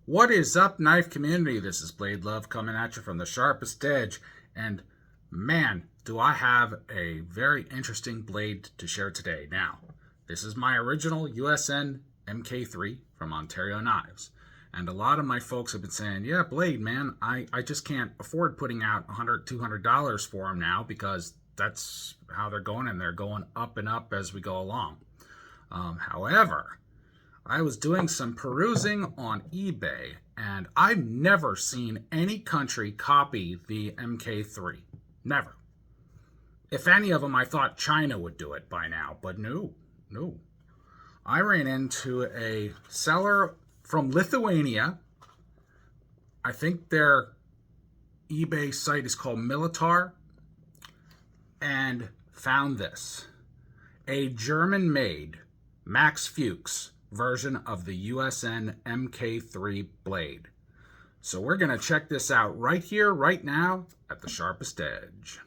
What is up, knife community? This is Blade Love coming at you from the Sharpest Edge, and man, do I have a very interesting blade to share today. Now, this is my original Usn Mk3 from Ontario Knives, and a lot of my folks have been saying, yeah, Blade, man, I just can't afford putting out $100, $200 for them now, because that's how they're going, and they're going up and up as we go along. However, I was doing some perusing on eBay, and I've never seen any country copy the Mk3. Never. If any of them, I thought China would do it by now, but no. I ran into a seller from Lithuania. I think their eBay site is called Militar, and found this. A German-made Max Fuchs version of the Usn Mk3 blade. So we're going to check this out right here, right now, at the Sharpest Edge.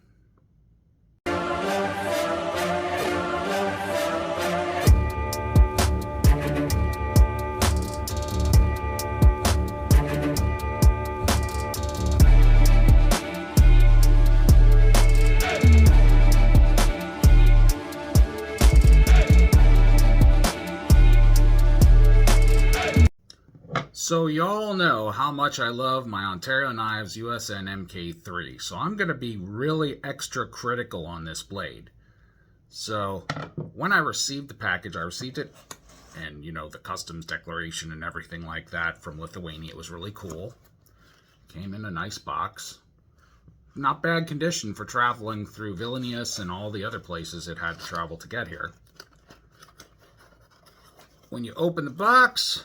So y'all know how much I love my Ontario Knives Usn Mk3, so I'm going to be really extra critical on this blade. So when I received the package, I received it, and you know, the customs declaration and everything like that from Lithuania. It was really cool. Came in a nice box. Not bad condition for traveling through Vilnius and all the other places it had to travel to get here. When you open the box,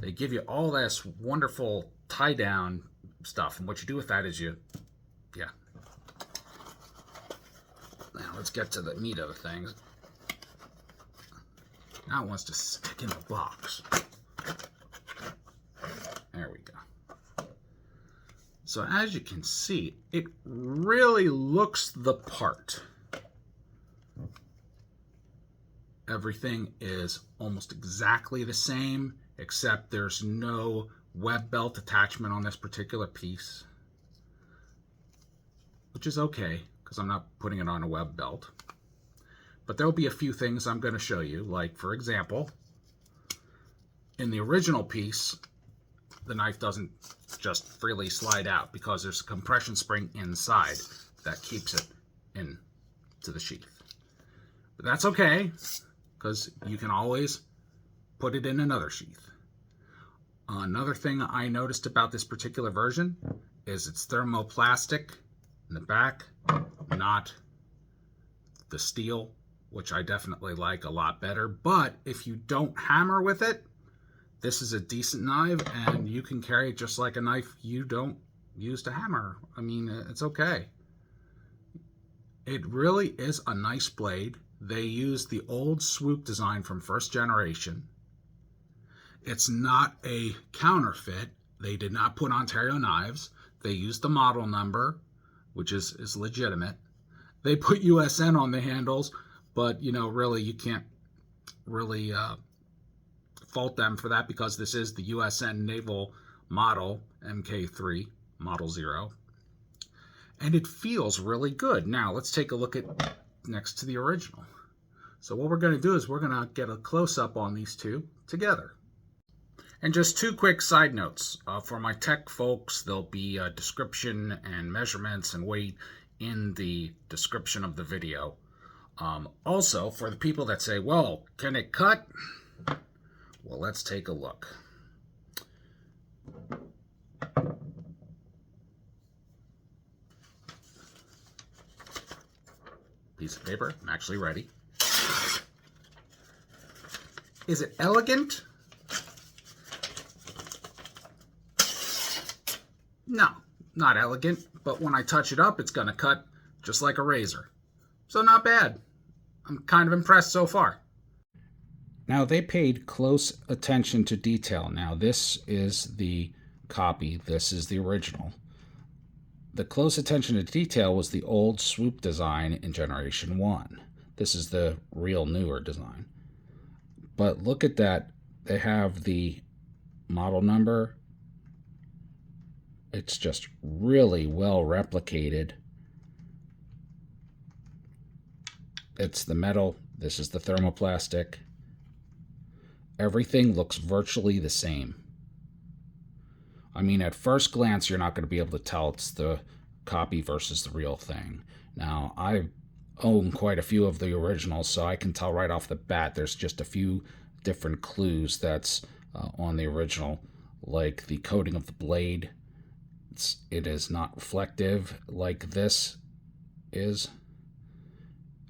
they give you all this wonderful tie-down stuff, and what you do with that is yeah. Now let's get to the meat of the things. Now it wants to stick in the box. There we go. So as you can see, it really looks the part. Everything is almost exactly the same, except there's no web belt attachment on this particular piece, which is okay, because I'm not putting it on a web belt. But there'll be a few things I'm going to show you, like, for example, in the original piece, the knife doesn't just freely slide out, because there's a compression spring inside that keeps it in to the sheath. But that's okay, because you can always put it in another sheath. Another thing I noticed about this particular version is it's thermoplastic in the back, not the steel, which I definitely like a lot better. But if you don't hammer with it, this is a decent knife, and you can carry it just like a knife you don't use to hammer. I mean, it's okay. It really is a nice blade. They use the old swoop design from first generation. It's not a counterfeit. They did not put Ontario Knives. They used the model number, which is legitimate. They put USN on the handles, but you know, really, you can't really fault them for that, because this is the USN Naval Model Mk3 Model 0, and it feels really good. Now let's take a look at next to the original. So what we're going to do is we're going to get a close-up on these two together. And just two quick side notes. For my tech folks, there'll be a description and measurements and weight in the description of the video. Also, for the people that say, well, can it cut? Well, let's take a look. Piece of paper. I'm actually ready. Is it elegant? No, not elegant, but when I touch it up, it's going to cut just like a razor. So not bad. I'm kind of impressed so far. Now, they paid close attention to detail. Now, this is the copy. This is the original. The close attention to detail was the old swoop design in Generation 1. This is the real newer design. But look at that. They have the model number. It's just really well replicated. It's the metal. This is the thermoplastic. Everything looks virtually the same. I mean, at first glance, you're not going to be able to tell it's the copy versus the real thing. Now, I own quite a few of the originals, so I can tell right off the bat there's just a few different clues that's on the original, like the coating of the blade. It is not reflective like this is.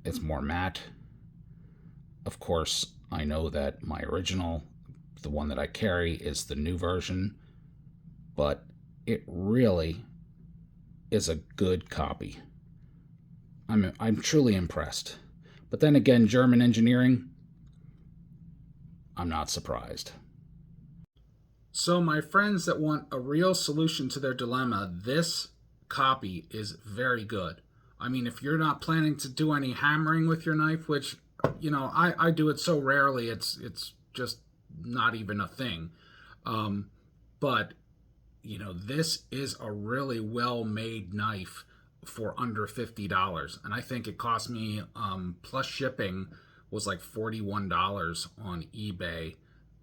It's more matte. Of course, I know that my original, the one that I carry, is the new version, but it really is a good copy. I'm truly impressed. But then again, German engineering, I'm not surprised. So my friends that want a real solution to their dilemma, this copy is very good. I mean, if you're not planning to do any hammering with your knife, which, you know, I do it so rarely, it's just not even a thing. But, you know, this is a really well-made knife for under $50. And I think it cost me, plus shipping, was like $41 on eBay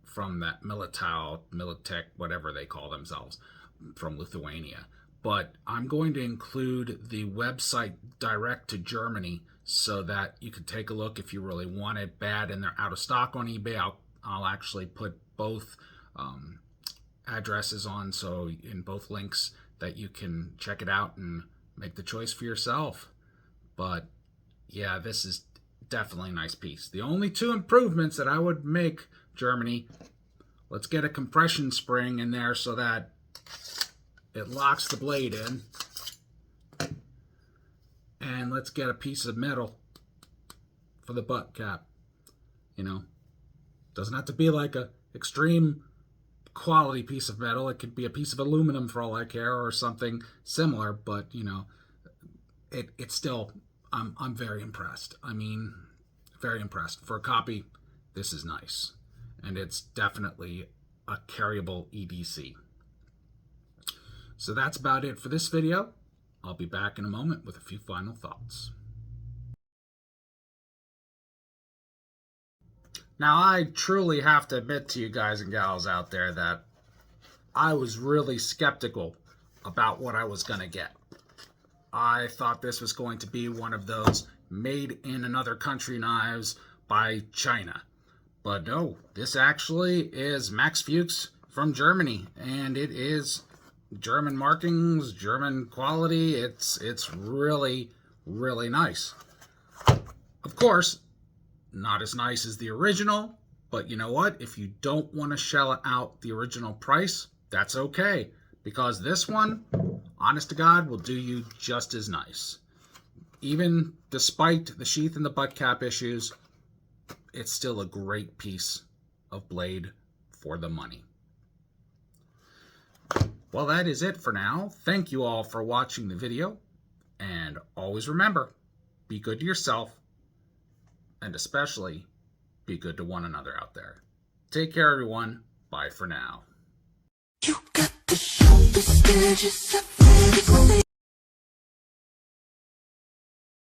from that Militech, whatever they call themselves, from Lithuania. But I'm going to include the website direct to Germany so that you could take a look if you really want it bad and they're out of stock on eBay. I'll actually put both addresses on, so in both links, that you can check it out and make the choice for yourself. But yeah, this is definitely a nice piece. The only two improvements that I would make, Germany, let's get a compression spring in there so that it locks the blade in. And let's get a piece of metal for the butt cap. You know, doesn't have to be like a extreme quality piece of metal. It could be a piece of aluminum for all I care, or something similar, but you know, it's still, I'm very impressed. I mean, very impressed. For a copy, this is nice. And it's definitely a carryable EDC. So that's about it for this video. I'll be back in a moment with a few final thoughts. Now, I truly have to admit to you guys and gals out there that I was really skeptical about what I was going to get. I thought this was going to be one of those made in another country knives by China. But no, this actually is Max Fuchs from Germany, and it is German markings, German quality. It's really, really nice. Of course, not as nice as the original, but you know what? If you don't want to shell out the original price, that's okay, because this one, honest to God, will do you just as nice. Even despite the sheath and the butt cap issues, it's still a great piece of blade for the money. Well, that is it for now. Thank you all for watching the video, and always remember, be good to yourself, and especially be good to one another out there. Take care, everyone. Bye for now. You got the sharpest edges I've ever seen.